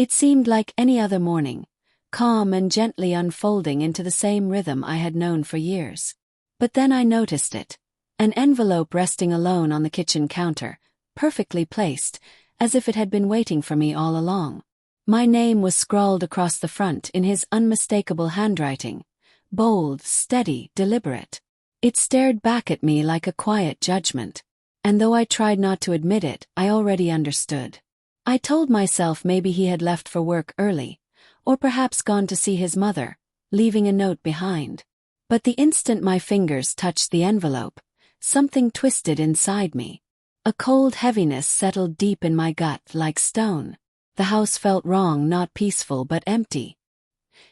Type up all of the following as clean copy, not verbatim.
It seemed like any other morning, calm and gently unfolding into the same rhythm I had known for years. But then I noticed it. An envelope resting alone on the kitchen counter, perfectly placed, as if it had been waiting for me all along. My name was scrawled across the front in his unmistakable handwriting, bold, steady, deliberate. It stared back at me like a quiet judgment. And though I tried not to admit it, I already understood. I told myself maybe he had left for work early, or perhaps gone to see his mother, leaving a note behind. But the instant my fingers touched the envelope, something twisted inside me. A cold heaviness settled deep in my gut like stone. The house felt wrong, not peaceful but empty.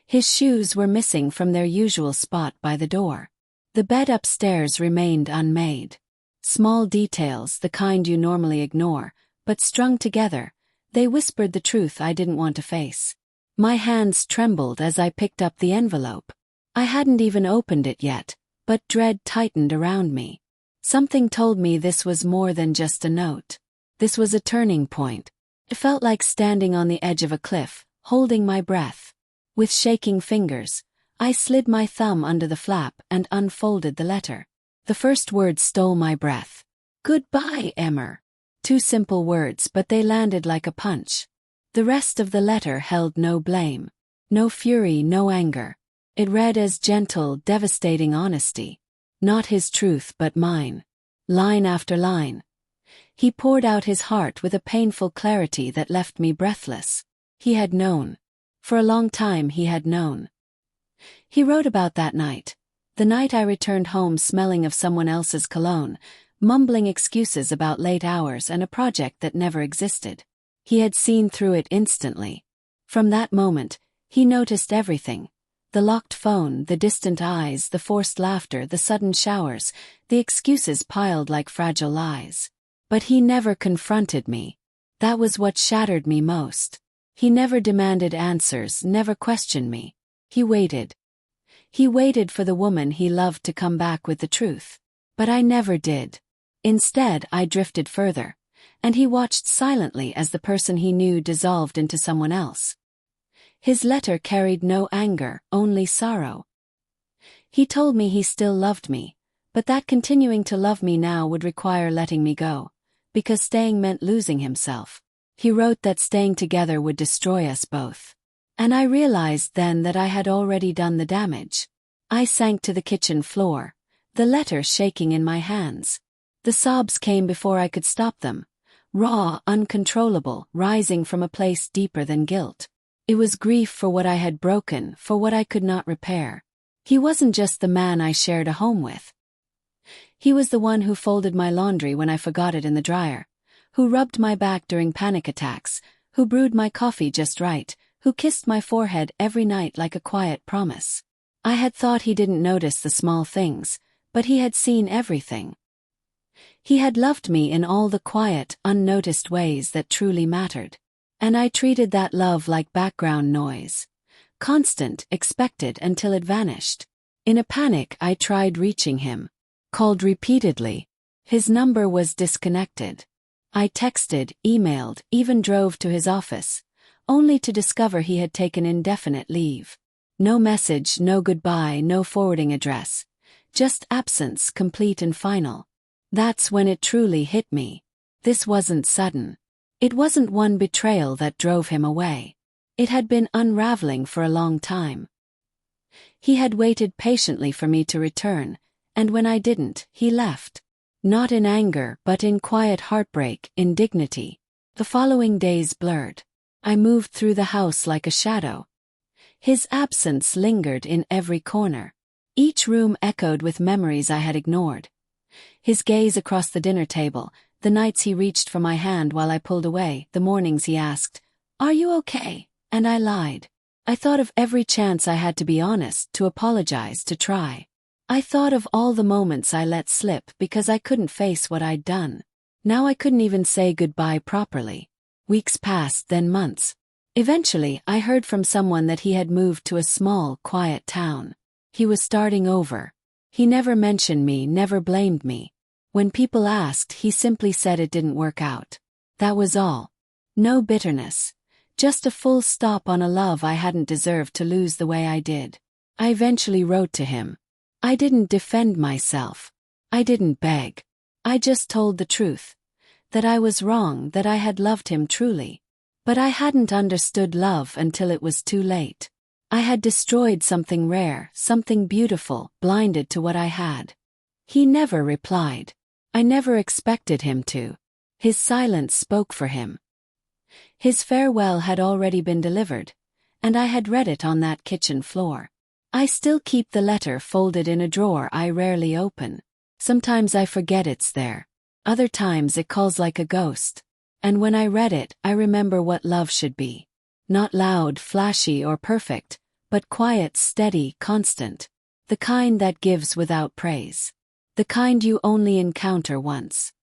His shoes were missing from their usual spot by the door. The bed upstairs remained unmade. Small details, the kind you normally ignore, but strung together, they whispered the truth I didn't want to face. My hands trembled as I picked up the envelope. I hadn't even opened it yet, but dread tightened around me. Something told me this was more than just a note. This was a turning point. It felt like standing on the edge of a cliff, holding my breath. With shaking fingers, I slid my thumb under the flap and unfolded the letter. The first words stole my breath. "Goodbye, Emmer." 2 simple words, but they landed like a punch. The rest of the letter held no blame. No fury, no anger. It read as gentle, devastating honesty. Not his truth but mine. Line after line. He poured out his heart with a painful clarity that left me breathless. He had known. For a long time he had known. He wrote about that night. The night I returned home smelling of someone else's cologne, mumbling excuses about late hours and a project that never existed. He had seen through it instantly. From that moment, he noticed everything. The locked phone, the distant eyes, the forced laughter, the sudden showers, the excuses piled like fragile lies. But he never confronted me. That was what shattered me most. He never demanded answers, never questioned me. He waited. He waited for the woman he loved to come back with the truth. But I never did. Instead, I drifted further, and he watched silently as the person he knew dissolved into someone else. His letter carried no anger, only sorrow. He told me he still loved me, but that continuing to love me now would require letting me go, because staying meant losing himself. He wrote that staying together would destroy us both. And I realized then that I had already done the damage. I sank to the kitchen floor, the letter shaking in my hands. The sobs came before I could stop them, raw, uncontrollable, rising from a place deeper than guilt. It was grief for what I had broken, for what I could not repair. He wasn't just the man I shared a home with. He was the one who folded my laundry when I forgot it in the dryer, who rubbed my back during panic attacks, who brewed my coffee just right, who kissed my forehead every night like a quiet promise. I had thought he didn't notice the small things, but he had seen everything. He had loved me in all the quiet, unnoticed ways that truly mattered. And I treated that love like background noise. Constant, expected until it vanished. In a panic, I tried reaching him. Called repeatedly. His number was disconnected. I texted, emailed, even drove to his office, only to discover he had taken indefinite leave. No message, no goodbye, no forwarding address. Just absence, complete and final. That's when it truly hit me. This wasn't sudden. It wasn't one betrayal that drove him away. It had been unraveling for a long time. He had waited patiently for me to return, and when I didn't, he left. Not in anger, but in quiet heartbreak, indignity. The following days blurred. I moved through the house like a shadow. His absence lingered in every corner. Each room echoed with memories I had ignored. His gaze across the dinner table, the nights he reached for my hand while I pulled away, the mornings he asked, "Are you okay?" And I lied. I thought of every chance I had to be honest, to apologize, to try. I thought of all the moments I let slip because I couldn't face what I'd done. Now I couldn't even say goodbye properly. Weeks passed, then months. Eventually, I heard from someone that he had moved to a small, quiet town. He was starting over. He never mentioned me, never blamed me. When people asked, he simply said it didn't work out. That was all. No bitterness. Just a full stop on a love I hadn't deserved to lose the way I did. I eventually wrote to him. I didn't defend myself. I didn't beg. I just told the truth. That I was wrong, that I had loved him truly. But I hadn't understood love until it was too late. I had destroyed something rare, something beautiful, blinded to what I had. He never replied. I never expected him to. His silence spoke for him. His farewell had already been delivered, and I had read it on that kitchen floor. I still keep the letter folded in a drawer I rarely open. Sometimes I forget it's there. Other times it calls like a ghost. And when I read it, I remember what love should be. Not loud, flashy, or perfect, but quiet, steady, constant. The kind that gives without praise. The kind you only encounter once.